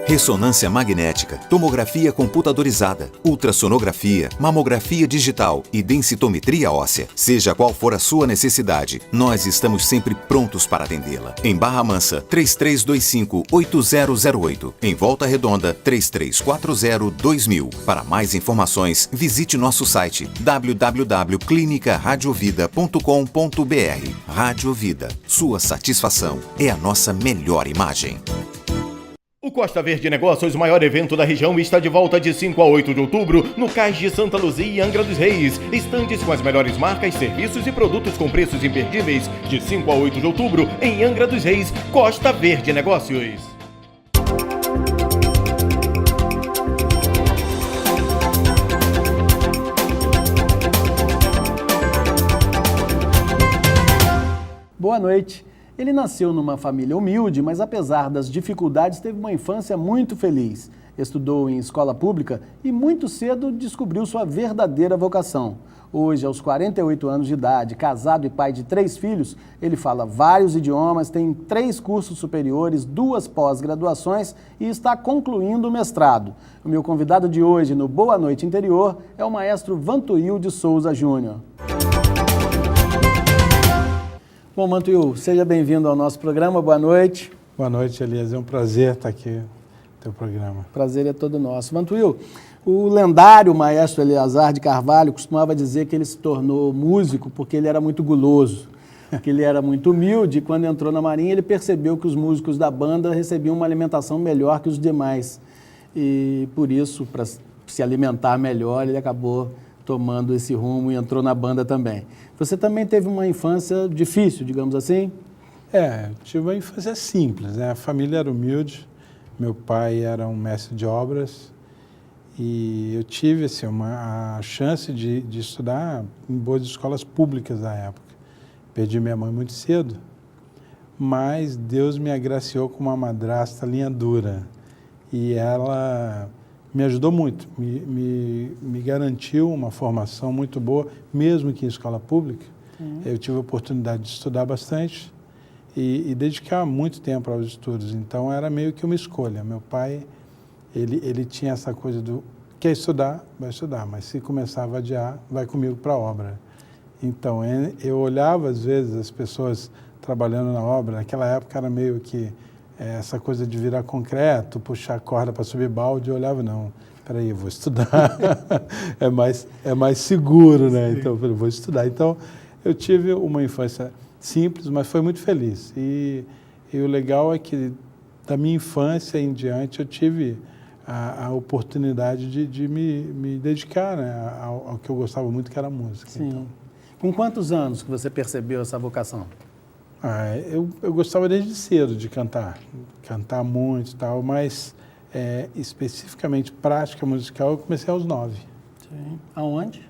Ressonância magnética, tomografia computadorizada, ultrassonografia, mamografia digital e densitometria óssea. Seja qual for a sua necessidade, nós estamos sempre prontos para atendê-la. Em Barra Mansa, 3325-8008. Em Volta Redonda, 3340-2000. Para mais informações, visite nosso site www.clinicaradiovida.com.br. Rádio Vida, sua satisfação é a nossa melhor imagem. O Costa Verde Negócios, o maior evento da região, está de volta de 5 a 8 de outubro no Cais de Santa Luzia e Angra dos Reis. Estandes com as melhores marcas, serviços e produtos com preços imperdíveis. De 5 a 8 de outubro em Angra dos Reis, Costa Verde Negócios. Boa noite. Ele nasceu numa família humilde, mas apesar das dificuldades, teve uma infância muito feliz. Estudou em escola pública e muito cedo descobriu sua verdadeira vocação. Hoje, aos 48 anos de idade, casado e pai de 3 filhos, ele fala vários idiomas, tem 3 cursos superiores, 2 pós-graduações e está concluindo o mestrado. O meu convidado de hoje no Boa Noite Interior é o maestro Vantuil de Souza Júnior. Bom, Vantuil, seja bem-vindo ao nosso programa, boa noite. Boa noite, Elias, é um prazer estar aqui no teu programa. Prazer é todo nosso. Vantuil, o lendário maestro Eleazar de Carvalho costumava dizer que ele se tornou músico porque ele era muito guloso, que ele era muito humilde e quando entrou na Marinha ele percebeu que os músicos da banda recebiam uma alimentação melhor que os demais e por isso, para se alimentar melhor, ele acabou tomando esse rumo e entrou na banda também. Você também teve uma infância difícil, digamos assim? Tive uma infância simples, né? A família era humilde, meu pai era um mestre de obras e eu tive assim, a chance de estudar em boas escolas públicas da época. Perdi minha mãe muito cedo, mas Deus me agraciou com uma madrasta linha dura e ela me ajudou muito, me garantiu uma formação muito boa, mesmo que em escola pública. Eu tive a oportunidade de estudar bastante e dedicar muito tempo aos estudos. Então, era meio que uma escolha. Meu pai, ele tinha essa coisa do, quer estudar, vai estudar, mas se começar a vadiar, vai comigo para a obra. Então, eu olhava, às vezes, as pessoas trabalhando na obra, naquela época era meio que essa coisa de virar concreto, puxar corda para subir balde, eu olhava, não, peraí, eu vou estudar, é mais seguro, né? Sim. Então, eu falei, vou estudar. Então, eu tive uma infância simples, mas foi muito feliz. E o legal é que, da minha infância em diante, eu tive a oportunidade de me dedicar, né, ao que eu gostava muito, que era a música. Sim. Então, com quantos anos que você percebeu essa vocação? Eu gostava desde cedo de cantar muito e tal, mas especificamente prática musical eu comecei aos 9. Sim. Aonde?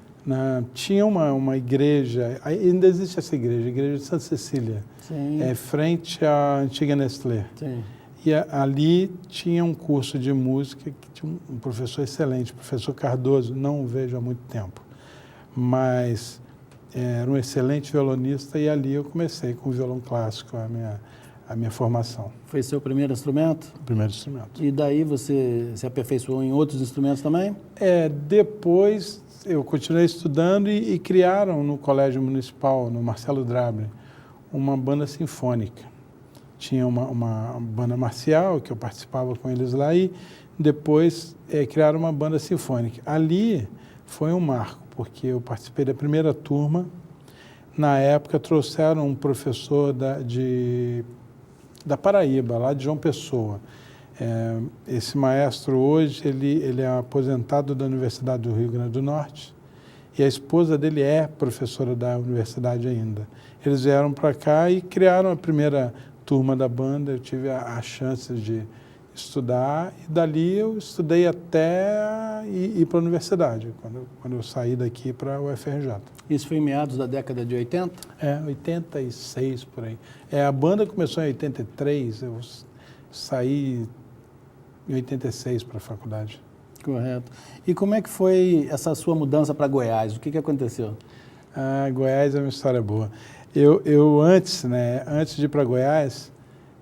Tinha uma igreja, ainda existe essa igreja, a igreja de Santa Cecília, frente à antiga Nestlé. Sim. E ali tinha um curso de música que tinha um professor excelente, o professor Cardoso, não o vejo há muito tempo, mas era um excelente violonista e ali eu comecei com o violão clássico, a minha formação. Foi seu primeiro instrumento? O primeiro instrumento. E daí você se aperfeiçoou em outros instrumentos também? Depois eu continuei estudando e criaram no Colégio Municipal, no Marcelo Drabble, uma banda sinfônica. Tinha uma banda marcial, que eu participava com eles lá, e depois criaram uma banda sinfônica. Ali foi um marco, porque eu participei da primeira turma. Na época, trouxeram um professor da Paraíba, lá de João Pessoa. Esse maestro hoje, ele é aposentado da Universidade do Rio Grande do Norte e a esposa dele é professora da universidade ainda. Eles vieram para cá e criaram a primeira turma da banda. Eu tive a chance de estudar e dali eu estudei até ir para a universidade, quando eu saí daqui para o UFRJ. Isso foi em meados da década de 80? 86 por aí. A banda começou em 83, eu saí em 86 para a faculdade. Correto. E como é que foi essa sua mudança para Goiás? O que aconteceu? Goiás é uma história boa. Eu antes de ir para Goiás,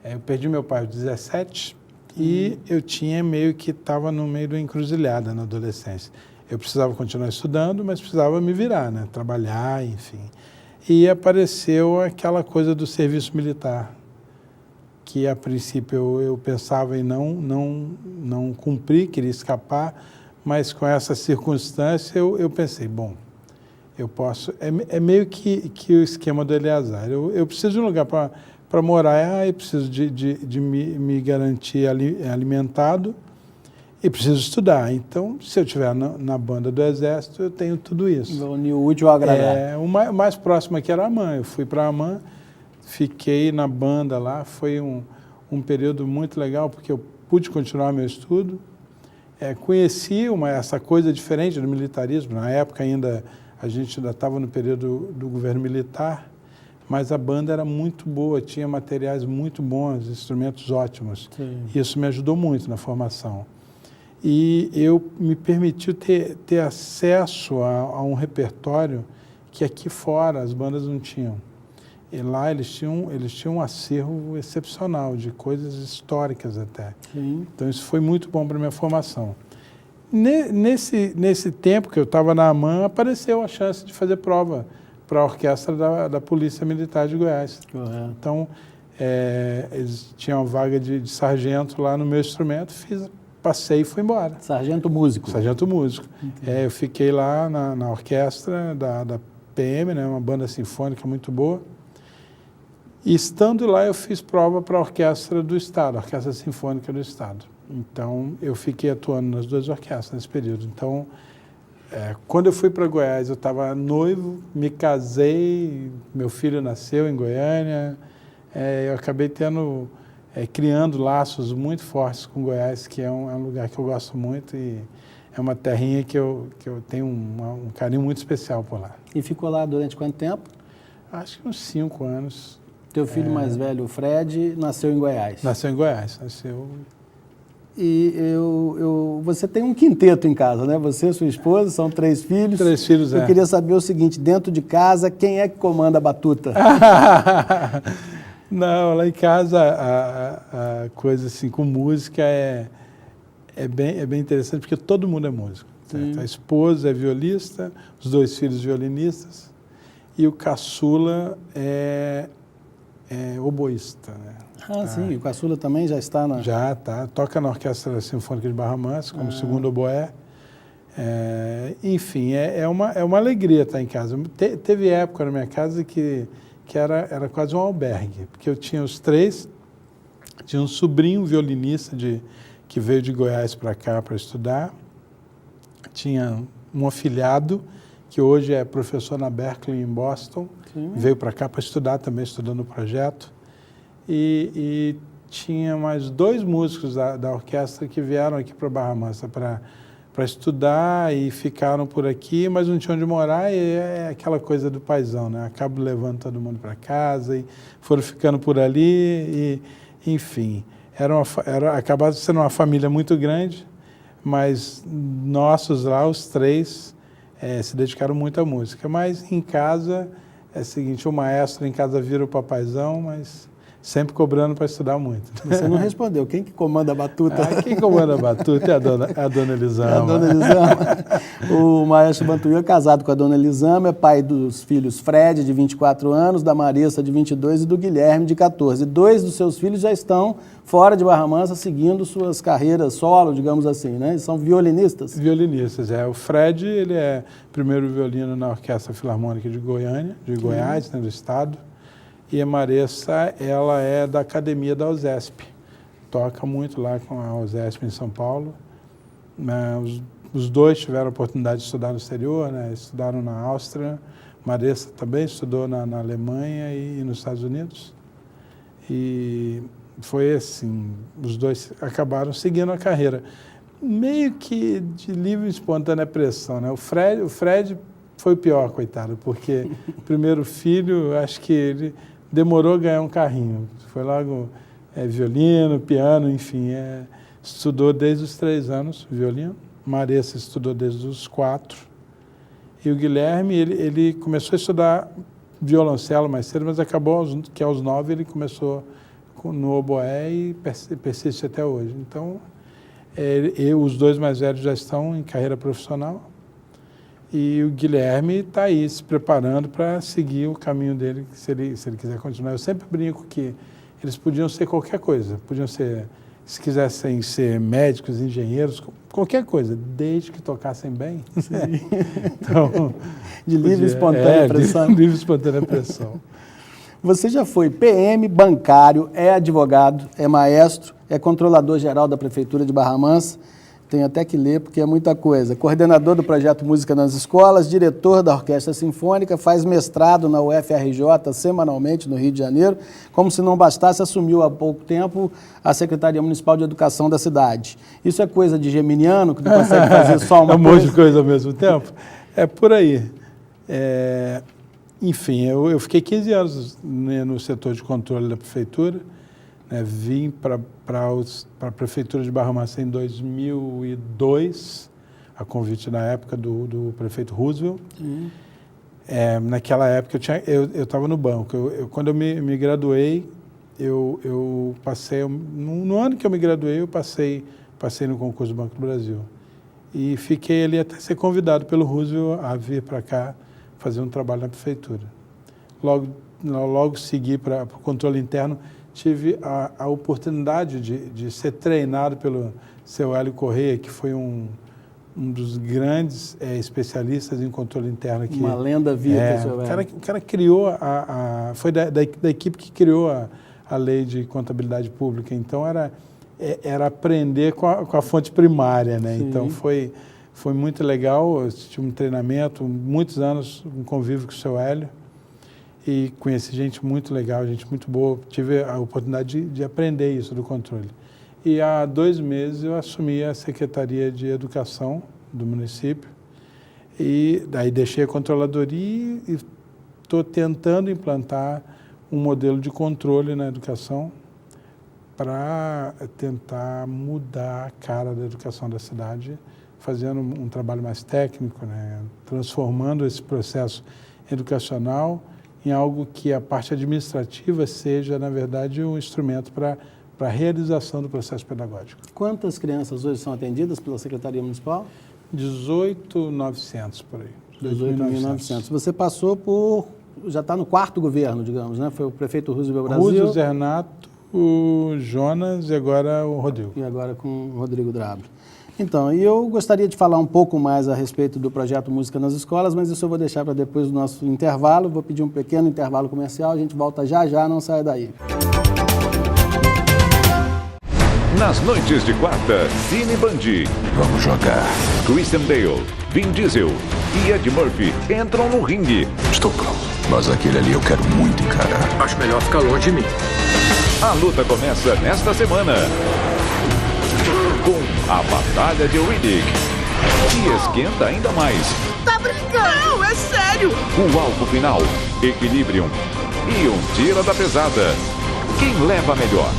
eu perdi meu pai aos 17, E eu tinha meio que estava no meio da encruzilhada na adolescência. Eu precisava continuar estudando, mas precisava me virar, né? Trabalhar, enfim. E apareceu aquela coisa do serviço militar, que a princípio eu pensava em não cumprir, queria escapar, mas com essa circunstância eu pensei, bom, eu posso... É meio que o esquema do Eleazar. Eu preciso de um lugar para morar, eu preciso de me garantir alimentado e preciso estudar. Então, se eu estiver na banda do Exército, eu tenho tudo isso. Unir o útil ao agradável. O mais próximo aqui era a AMAN. Eu fui para a AMAN, fiquei na banda lá, foi um período muito legal, porque eu pude continuar meu estudo. Conheci essa coisa diferente do militarismo. Na época a gente ainda estava no período do governo militar, mas a banda era muito boa, tinha materiais muito bons, instrumentos ótimos. Sim. Isso me ajudou muito na formação. E me permitiu ter acesso a um repertório que aqui fora as bandas não tinham. E lá eles tinham um acervo excepcional de coisas históricas até. Sim. Então isso foi muito bom para a minha formação. Nesse tempo que eu estava na AMAN, apareceu a chance de fazer prova para a orquestra da Polícia Militar de Goiás. Correto. Então, eles tinham uma vaga de sargento lá no meu instrumento, passei e fui embora. Sargento músico? Sargento músico. Eu fiquei lá na orquestra da PM, né, uma banda sinfônica muito boa. E estando lá, eu fiz prova para a orquestra do Estado, a Orquestra Sinfônica do Estado. Então, eu fiquei atuando nas duas orquestras nesse período. Então, quando eu fui para Goiás, eu estava noivo, me casei, meu filho nasceu em Goiânia. Eu acabei criando laços muito fortes com Goiás, que é um lugar que eu gosto muito e é uma terrinha que eu tenho um carinho muito especial por lá. E ficou lá durante quanto tempo? Acho que uns 5 anos. Teu filho mais velho, o Fred, nasceu em Goiás? Nasceu em Goiás, nasceu... E você tem um quinteto em casa, né? Você e sua esposa, são 3 filhos. 3 filhos, Eu queria saber o seguinte, dentro de casa, quem é que comanda a batuta? Não, lá em casa a coisa assim com música é bem interessante, porque todo mundo é músico. A esposa é violista, os 2 filhos violinistas, e o caçula é oboísta, né? Sim, o caçula também já está na... Já está, toca na Orquestra Sinfônica de Barra Mansa, como segundo oboé. Enfim, é uma alegria estar em casa. Teve época na minha casa que era quase um albergue, porque eu tinha os 3, tinha um sobrinho violinista que veio de Goiás para cá para estudar, tinha um afilhado, que hoje é professor na Berkeley, em Boston, veio para cá para estudar também, estudando o projeto. E tinha mais 2 músicos da orquestra que vieram aqui para Barra Mansa para estudar e ficaram por aqui, mas não tinham onde morar, e é aquela coisa do paizão, né? Acabo levando todo mundo para casa e foram ficando por ali, e, enfim, acabava sendo uma família muito grande, mas nossos lá, os 3, se dedicaram muito à música. Mas em casa é o seguinte, o maestro em casa vira o papaizão, mas sempre cobrando para estudar muito. Você não respondeu. Quem que comanda a batuta? Quem comanda a batuta é a dona Elisama. É a dona Elisama. O maestro Bantuil é casado com a dona Elisama, é pai dos filhos Fred, de 24 anos, da Marissa, de 22, e do Guilherme, de 14. 2 dos seus filhos já estão fora de Barra Mansa, seguindo suas carreiras solo, digamos assim, né? Eles são violinistas? Violinistas, O Fred, ele é primeiro violino na Orquestra Filarmônica de Goiânia, de Goiás, né, do estado. E a Marissa, ela é da academia da USESP, toca muito lá com a USESP em São Paulo. Os 2 tiveram a oportunidade de estudar no exterior, né? Estudaram na Áustria. Marissa também estudou na Alemanha e nos Estados Unidos. E foi assim, os 2 acabaram seguindo a carreira. Meio que de livre e espontânea pressão, né? O Fred foi o pior, coitado, porque o primeiro filho, acho que ele demorou a ganhar um carrinho. Foi logo violino, piano, enfim. Estudou desde os 3 anos violino. Marissa estudou desde os 4. E o Guilherme, ele começou a estudar violoncelo mais cedo, mas acabou que aos 9 ele começou no oboé e persiste até hoje. Então, os dois mais velhos já estão em carreira profissional e o Guilherme está aí se preparando para seguir o caminho dele, se ele quiser continuar. Eu sempre brinco que eles podiam ser qualquer coisa, podiam ser, se quisessem ser médicos, engenheiros, qualquer coisa, desde que tocassem bem. Então, de livre e espontânea pressão. De livre e espontânea pressão. Você já foi PM, bancário, é advogado, é maestro, é controlador-geral da Prefeitura de Barra Mansa, tenho até que ler porque é muita coisa, coordenador do projeto Música nas Escolas, diretor da Orquestra Sinfônica, faz mestrado na UFRJ semanalmente no Rio de Janeiro, como se não bastasse, assumiu há pouco tempo a Secretaria Municipal de Educação da cidade. Isso é coisa de geminiano, que não consegue fazer só uma coisa? Um monte de coisa ao mesmo tempo? É por aí. Enfim, eu fiquei 15 anos no setor de controle da Prefeitura, vim para a Prefeitura de Barra Mansa em 2002, a convite na época do prefeito Roosevelt. Naquela época eu estava no banco. Quando eu me graduei, eu passei, no ano que eu me graduei, eu passei no concurso do Banco do Brasil. E fiquei ali até ser convidado pelo Roosevelt a vir para cá fazer um trabalho na Prefeitura. Logo segui para o controle interno, tive a oportunidade de ser treinado pelo seu Hélio Correia, que foi um dos grandes especialistas em controle interno aqui. Uma lenda viva, seu Hélio. O cara criou, foi da equipe que criou a lei de contabilidade pública, então era aprender com a fonte primária, né? Sim. Então foi muito legal, eu tive um treinamento, muitos anos, um convívio com o seu Hélio, e conheci gente muito legal, gente muito boa, tive a oportunidade de aprender isso do controle. E há 2 meses eu assumi a Secretaria de Educação do município, e daí deixei a controladoria e estou tentando implantar um modelo de controle na educação para tentar mudar a cara da educação da cidade, fazendo um trabalho mais técnico, né? Transformando esse processo educacional em algo que a parte administrativa seja, na verdade, um instrumento para a realização do processo pedagógico. Quantas crianças hoje são atendidas pela Secretaria Municipal? 18.900 por aí. 18.900. Você passou já está no 4º governo, digamos, né? Foi o prefeito Roosevelt Brasil. Roosevelt, Zé Renato, o Jonas e agora o Rodrigo. E agora com o Rodrigo Drabble. Então, e eu gostaria de falar um pouco mais a respeito do projeto Música nas Escolas, mas isso eu vou deixar para depois do nosso intervalo. Vou pedir um pequeno intervalo comercial, a gente volta já, não saia daí. Nas noites de quarta, Cine Band. Vamos jogar. Christian Bale, Vin Diesel e Ed Murphy entram no ringue. Estou pronto, mas aquele ali eu quero muito encarar. Acho melhor ficar longe de mim. A luta começa nesta semana com a Batalha de Riddick. E esquenta ainda mais. Tá brincando? Não, é sério! O alvo final, Equilibrium e um Tira da Pesada. Quem leva melhor?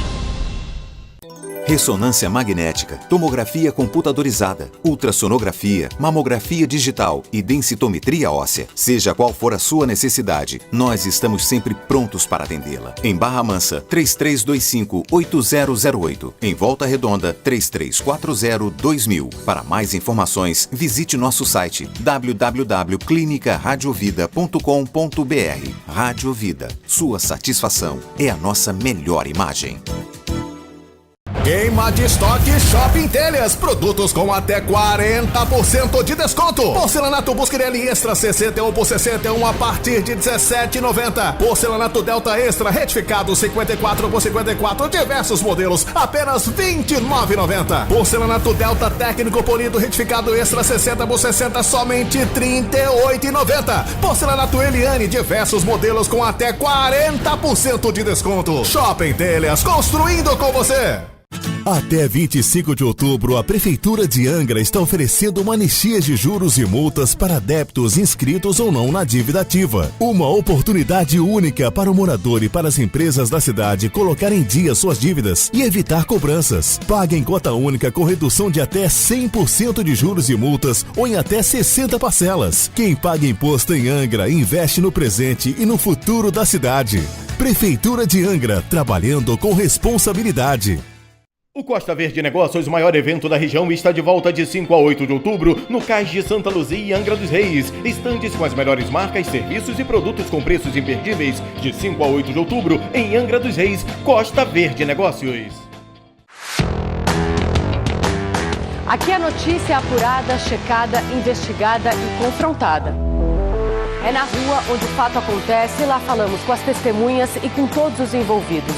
Ressonância magnética, tomografia computadorizada, ultrassonografia, mamografia digital e densitometria óssea. Seja qual for a sua necessidade, nós estamos sempre prontos para atendê-la. Em Barra Mansa, 3325-8008. Em Volta Redonda, 3340-2000. Para mais informações, visite nosso site www.clinicaradiovida.com.br. Rádio Vida, sua satisfação é a nossa melhor imagem. Queima de estoque Shopping Telhas. Produtos com até 40% de desconto. Porcelanato Buscarelli Extra 61 por 61 a partir de R$17,90. Porcelanato Delta Extra retificado 54 por 54. Diversos modelos, apenas R$29,90. Porcelanato Delta Técnico Polido retificado Extra 60 por 60, somente R$38,90. Porcelanato Eliane, diversos modelos com até 40% de desconto. Shopping Telhas, construindo com você. Até 25 de outubro, a Prefeitura de Angra está oferecendo uma anistia de juros e multas para débitos inscritos ou não na dívida ativa. Uma oportunidade única para o morador e para as empresas da cidade colocar em dia suas dívidas e evitar cobranças. Pague em cota única com redução de até 100% de juros e multas ou em até 60 parcelas. Quem paga imposto em Angra investe no presente e no futuro da cidade. Prefeitura de Angra, trabalhando com responsabilidade. O Costa Verde Negócios, o maior evento da região, está de volta de 5 a 8 de outubro no Cais de Santa Luzia e Angra dos Reis. Estandes com as melhores marcas, serviços e produtos com preços imperdíveis de 5 a 8 de outubro em Angra dos Reis. Costa Verde Negócios. Aqui a notícia é apurada, checada, investigada e confrontada. É na rua onde o fato acontece e lá falamos com as testemunhas e com todos os envolvidos.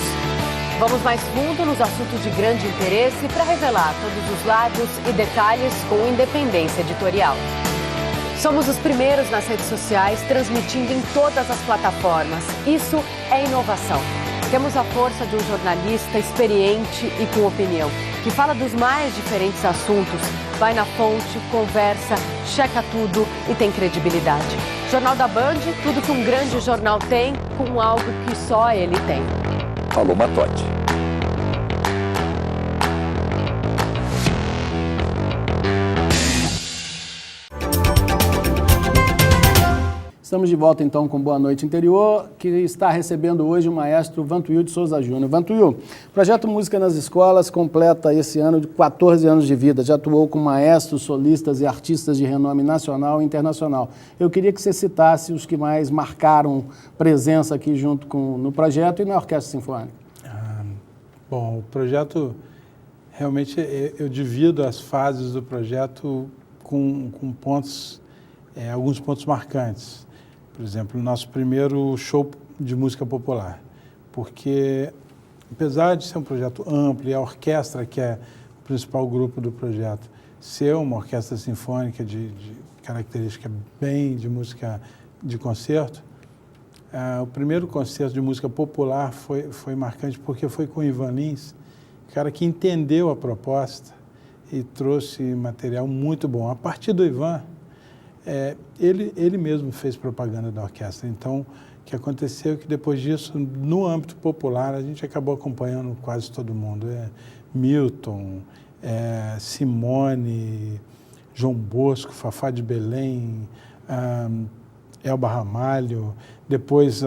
Vamos mais fundo nos assuntos de grande interesse para revelar todos os lados e detalhes com independência editorial. Somos os primeiros nas redes sociais, transmitindo em todas as plataformas. Isso é inovação. Temos a força de um jornalista experiente e com opinião, que fala dos mais diferentes assuntos, vai na fonte, conversa, checa tudo e tem credibilidade. Jornal da Band, tudo que um grande jornal tem, com algo que só ele tem. Falou Matote. Estamos de volta então com Boa Noite Interior, que está recebendo hoje o maestro Vantuil de Souza Júnior. Vantuil, o projeto Música nas Escolas completa esse ano de 14 anos de vida. Já atuou com maestros, solistas e artistas de renome nacional e internacional. Eu queria que você citasse os que mais marcaram presença aqui junto no projeto e na Orquestra Sinfônica. Bom, o projeto, realmente, eu divido as fases do projeto com pontos, alguns pontos marcantes. Por exemplo, o nosso primeiro show de música popular, porque, apesar de ser um projeto amplo e a orquestra, que é o principal grupo do projeto, ser uma orquestra sinfônica de característica bem de música de concerto, o primeiro concerto de música popular foi marcante porque foi com o Ivan Lins, cara que entendeu a proposta e trouxe material muito bom. A partir do Ivan, ele mesmo fez propaganda da orquestra. Então, o que aconteceu é que depois disso, no âmbito popular, a gente acabou acompanhando quase todo mundo. Milton, Simone, João Bosco, Fafá de Belém, Elba Ramalho, depois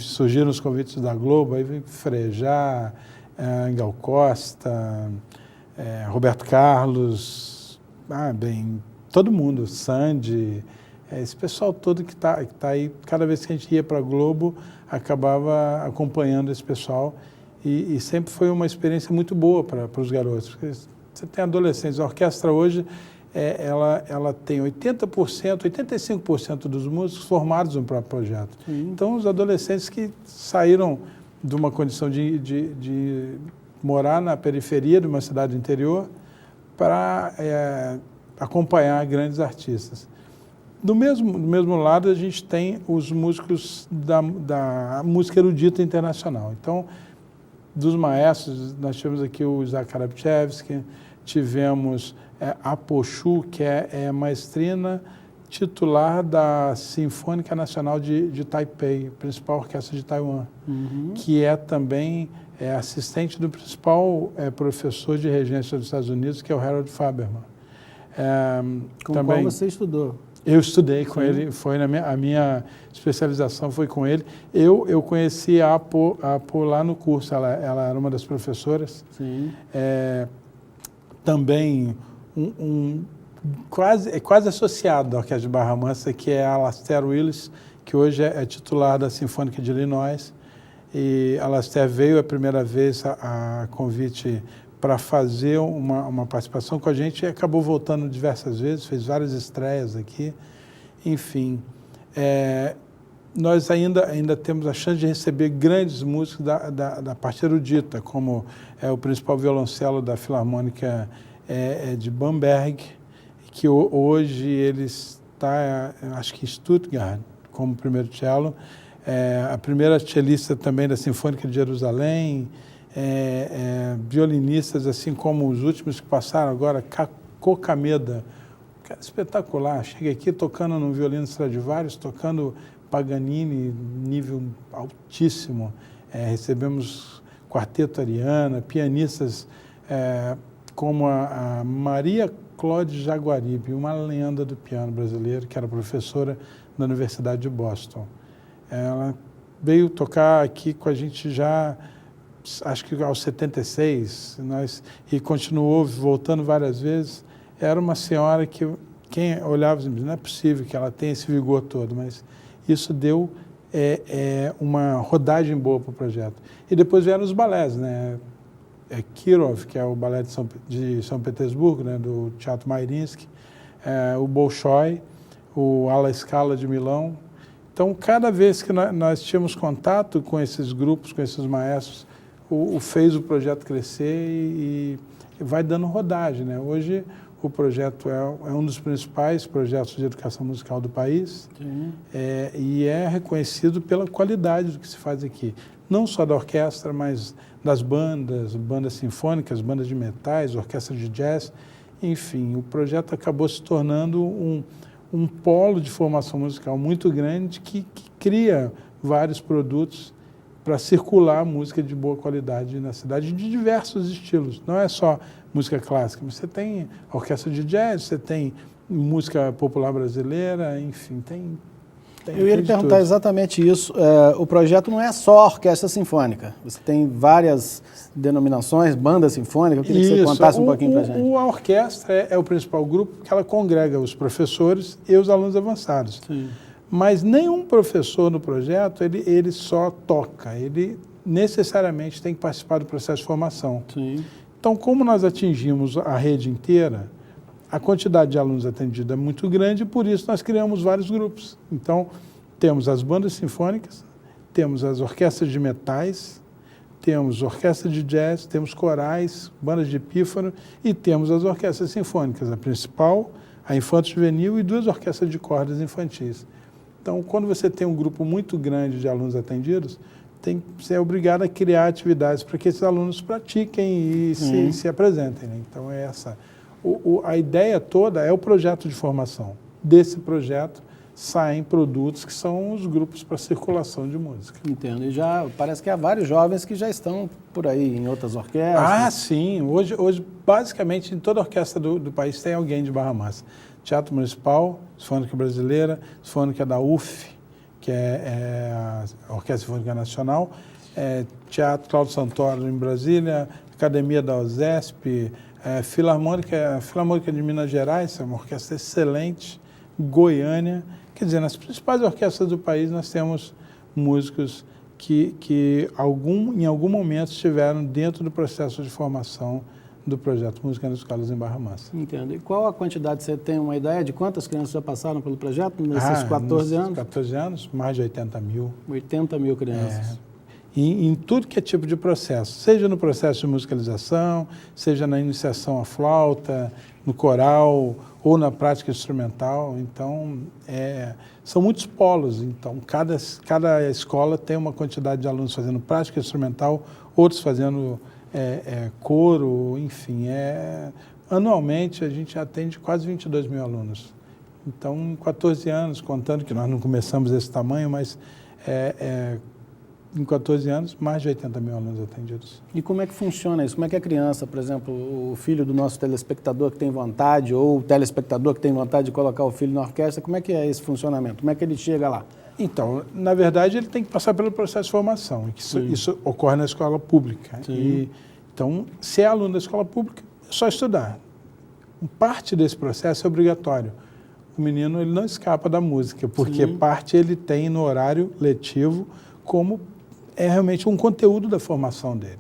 surgiram os convites da Globo, aí veio Frejá, Gal Costa, Roberto Carlos, todo mundo, Sandy, esse pessoal todo que tá aí, cada vez que a gente ia para a Globo, acabava acompanhando esse pessoal e sempre foi uma experiência muito boa para os garotos, porque você tem adolescentes, a orquestra hoje, ela tem 80%, 85% dos músicos formados no próprio projeto. Sim. Então, os adolescentes que saíram de uma condição de morar na periferia de uma cidade interior para acompanhar grandes artistas. Do mesmo lado, a gente tem os músicos da música erudita internacional. Então, dos maestros, nós tivemos aqui o Isaac Karabchevsky, tivemos a Pochu, que é maestrina titular da Sinfônica Nacional de Taipei, principal orquestra de Taiwan, que é também assistente do principal professor de regência dos Estados Unidos, que é o Harold Faberman. Com o qual você estudou? Eu estudei com ele, a minha especialização foi com ele. Eu conheci a Apo lá no curso, ela era uma das professoras. Sim. Também quase associado à Orquestra de Barra Mansa, que é a Alastair Willis, que hoje é titular da Sinfônica de Illinois. E a Alastair veio a primeira vez a convite para fazer uma participação com a gente e acabou voltando diversas vezes, fez várias estreias aqui. Enfim, nós ainda temos a chance de receber grandes músicos da parte erudita, como o principal violoncelo da Filarmônica de Bamberg, que hoje ele está, acho que em Stuttgart, como primeiro cello, a primeira cellista também da Sinfônica de Jerusalém, violinistas, assim como os últimos que passaram agora, Cocameda, cara espetacular, chega aqui tocando no violino Stradivarius, tocando Paganini, nível altíssimo, recebemos Quarteto Ariana, pianistas como a Maria Claude Jaguaribe, uma lenda do piano brasileiro, que era professora da Universidade de Boston. Ela veio tocar aqui com a gente já, acho que aos 76, e continuou voltando várias vezes. Era uma senhora que quem olhava e dizia, não é possível que ela tenha esse vigor todo, mas isso deu uma rodagem boa para o projeto. E depois vieram os balés, né? Kirov, que é o balé de São Petersburgo, né? Do Teatro Mariinsky, o Bolshoi, o Alla Scala de Milão. Então, cada vez que nós tínhamos contato com esses grupos, com esses maestros, fez o projeto crescer e vai dando rodagem, né? Hoje, o projeto é um dos principais projetos de educação musical do país e é reconhecido pela qualidade do que se faz aqui. Não só da orquestra, mas das bandas sinfônicas, bandas de metais, orquestra de jazz. Enfim, o projeto acabou se tornando um polo de formação musical muito grande que cria vários produtos para circular música de boa qualidade na cidade, de diversos estilos. Não é só música clássica, mas você tem orquestra de jazz, você tem música popular brasileira, enfim, tem Eu ia lhe perguntar exatamente isso. O projeto não é só orquestra sinfônica. Você tem várias denominações, banda sinfônica. Eu queria que você contasse um pouquinho para a gente. A orquestra é o principal grupo, porque ela congrega os professores e os alunos avançados. Sim. Mas nenhum professor no projeto, ele só toca. Ele necessariamente tem que participar do processo de formação. Sim. Então, como nós atingimos a rede inteira, a quantidade de alunos atendida é muito grande e, por isso, nós criamos vários grupos. Então, temos as bandas sinfônicas, temos as orquestras de metais, temos orquestra de jazz, temos corais, bandas de pífano e temos as orquestras sinfônicas, a principal, a infanto-juvenil e 2 orquestras de cordas infantis. Então, quando você tem um grupo muito grande de alunos atendidos, você é obrigado a criar atividades para que esses alunos pratiquem e se apresentem, né? Então, é essa. A ideia toda é o projeto de formação. Desse projeto saem produtos que são os grupos para circulação de música. Entendo. E já parece que há vários jovens que já estão por aí em outras orquestras. Ah, sim. Hoje basicamente, em toda orquestra do país tem alguém de Barra Mansa. Teatro Municipal, Sinfônica Brasileira, Sinfônica da UF, que é a Orquestra Sinfônica Nacional, Teatro Cláudio Santoro em Brasília, Academia da USESP, Filarmônica de Minas Gerais, é uma orquestra excelente, Goiânia. Quer dizer, nas principais orquestras do país nós temos músicos que em algum momento estiveram dentro do processo de formação do projeto Música nas Escolas em Barra Mansa. Entendo. E qual a quantidade, você tem uma ideia de quantas crianças já passaram pelo projeto nesses 14 anos? 14 anos, mais de 80 mil. 80 mil crianças. Em tudo que é tipo de processo, seja no processo de musicalização, seja na iniciação à flauta, no coral ou na prática instrumental. Então, são muitos polos. Então, cada escola tem uma quantidade de alunos fazendo prática instrumental, outros fazendo coro, enfim. Anualmente, a gente atende quase 22 mil alunos. Então, em 14 anos, contando que nós não começamos desse tamanho, mas em 14 anos, mais de 80 mil alunos atendidos. E como é que funciona isso? Como é que a criança, por exemplo, o filho do nosso telespectador que tem vontade, ou o telespectador que tem vontade de colocar o filho na orquestra, como é que é esse funcionamento? Como é que ele chega lá? Então, na verdade, ele tem que passar pelo processo de formação. Isso ocorre na escola pública. Então, se é aluno da escola pública, é só estudar. Parte desse processo é obrigatório. O menino ele não escapa da música, porque parte ele tem no horário letivo como é realmente um conteúdo da formação dele.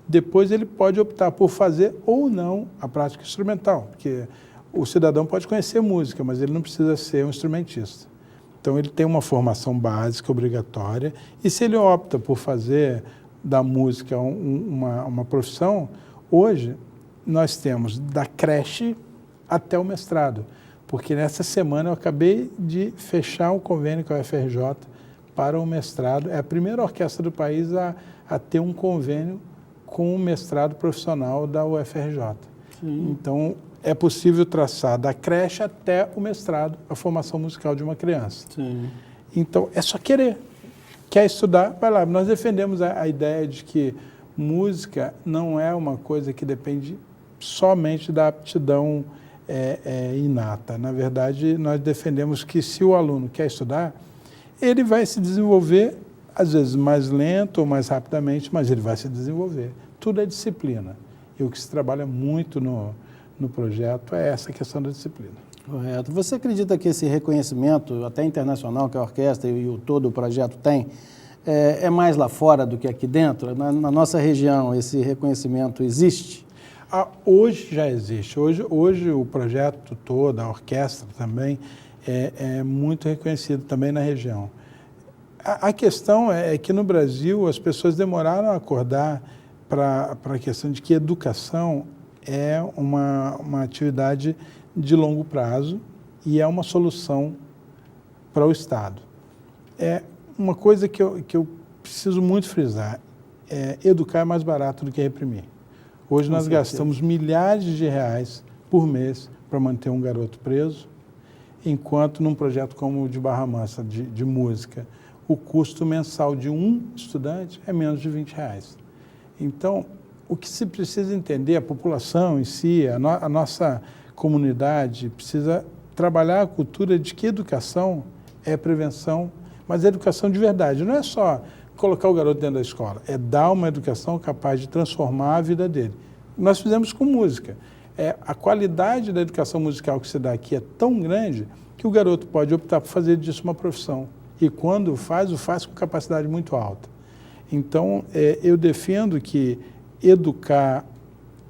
Depois ele pode optar por fazer ou não a prática instrumental, porque o cidadão pode conhecer música, mas ele não precisa ser um instrumentista. Então ele tem uma formação básica obrigatória e se ele opta por fazer da música uma profissão, hoje nós temos da creche até o mestrado, porque nessa semana eu acabei de fechar um convênio com a UFRJ para o mestrado. É a primeira orquestra do país a ter um convênio com o mestrado profissional da UFRJ. Então, é possível traçar da creche até o mestrado, a formação musical de uma criança. Então, é só querer. Quer estudar, vai lá. Nós defendemos a ideia de que música não é uma coisa que depende somente da aptidão inata. Na verdade, nós defendemos que se o aluno quer estudar, ele vai se desenvolver, às vezes mais lento ou mais rapidamente, mas ele vai se desenvolver. Tudo é disciplina. E o que se trabalha muito no projeto é essa questão da disciplina. Correto. Você acredita que esse reconhecimento, até internacional, que a orquestra e todo o projeto tem, é mais lá fora do que aqui dentro? Na nossa região, esse reconhecimento existe? Hoje já existe. Hoje o projeto todo, a orquestra também, é muito reconhecido também na região. A questão é que no Brasil as pessoas demoraram a acordar para a questão de que educação é uma atividade de longo prazo e é uma solução para o Estado. É uma coisa que eu preciso muito frisar, educar é mais barato do que reprimir. Hoje nós gastamos milhares de reais por mês para manter um garoto preso, enquanto num projeto como o de Barra Mansa, de música, o custo mensal de um estudante é menos de R$20. Então, o que se precisa entender, a população em si, a nossa comunidade precisa trabalhar a cultura de que educação é prevenção, mas é educação de verdade. Não é só colocar o garoto dentro da escola, é dar uma educação capaz de transformar a vida dele. Nós fizemos com música. A qualidade da educação musical que se dá aqui é tão grande que o garoto pode optar por fazer disso uma profissão. E quando faz, o faz com capacidade muito alta. Então, eu defendo que educar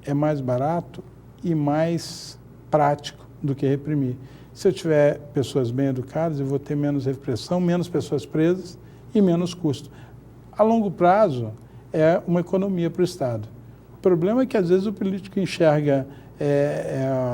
é mais barato e mais prático do que reprimir. Se eu tiver pessoas bem educadas, eu vou ter menos repressão, menos pessoas presas e menos custo. A longo prazo, é uma economia para o Estado. O problema é que, às vezes, o político enxerga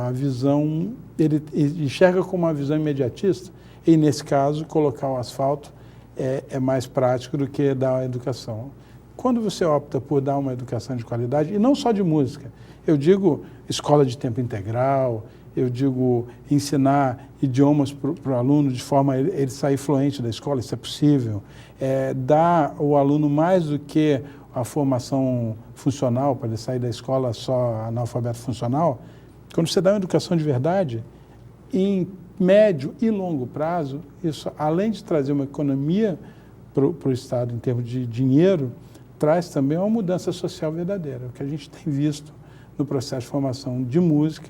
a visão, ele enxerga como uma visão imediatista, e, nesse caso, colocar o asfalto é mais prático do que dar a educação. Quando você opta por dar uma educação de qualidade, e não só de música, eu digo escola de tempo integral, eu digo ensinar idiomas para o aluno de forma a ele sair fluente da escola, isso é possível. Dar ao aluno mais do que a formação funcional, para ele sair da escola só analfabeto funcional. Quando você dá uma educação de verdade, em médio e longo prazo, isso, além de trazer uma economia para o Estado em termos de dinheiro, traz também uma mudança social verdadeira, o que a gente tem visto no processo de formação de música,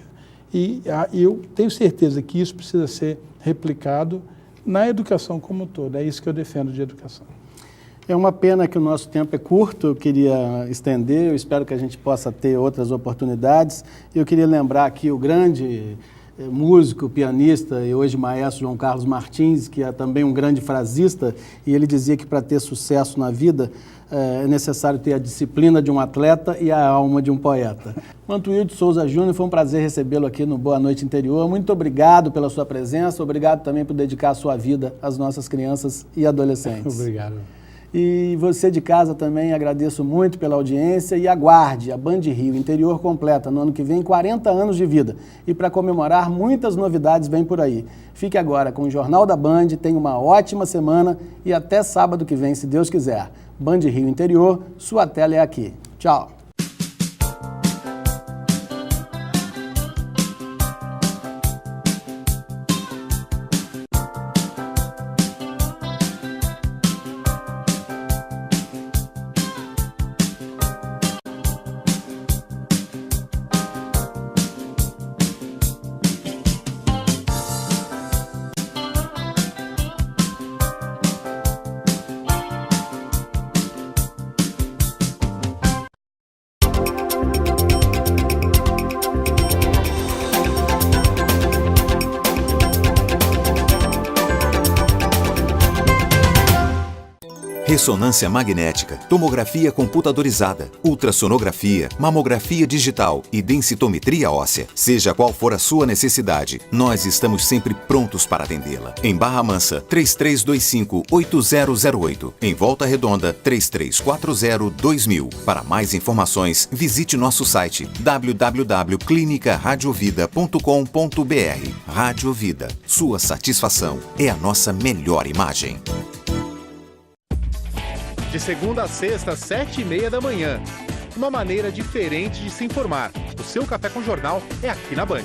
e eu tenho certeza que isso precisa ser replicado na educação como um todo. É isso que eu defendo de educação. É uma pena que o nosso tempo é curto, eu queria estender, eu espero que a gente possa ter outras oportunidades. Eu queria lembrar aqui o grande músico, pianista e hoje maestro João Carlos Martins, que é também um grande frasista, e ele dizia que para ter sucesso na vida é necessário ter a disciplina de um atleta e a alma de um poeta. Mantuílio Souza Júnior, foi um prazer recebê-lo aqui no Boa Noite Interior. Muito obrigado pela sua presença, obrigado também por dedicar a sua vida às nossas crianças e adolescentes. Obrigado. E você de casa também, agradeço muito pela audiência e aguarde a Band Rio Interior completa no ano que vem 40 anos de vida. E para comemorar, muitas novidades vêm por aí. Fique agora com o Jornal da Band, tenha uma ótima semana e até sábado que vem, se Deus quiser. Band Rio Interior, sua tela é aqui. Tchau. ressonância magnética, tomografia computadorizada, ultrassonografia, mamografia digital e densitometria óssea. Seja qual for a sua necessidade, nós estamos sempre prontos para atendê-la. Em Barra Mansa, 3325-8008. Em Volta Redonda, 3340-2000. Para mais informações, visite nosso site www.clinicaradiovida.com.br. Rádio Vida, sua satisfação é a nossa melhor imagem. De segunda a sexta, 7h30 da manhã. Uma maneira diferente de se informar. O seu Café com Jornal é aqui na Band.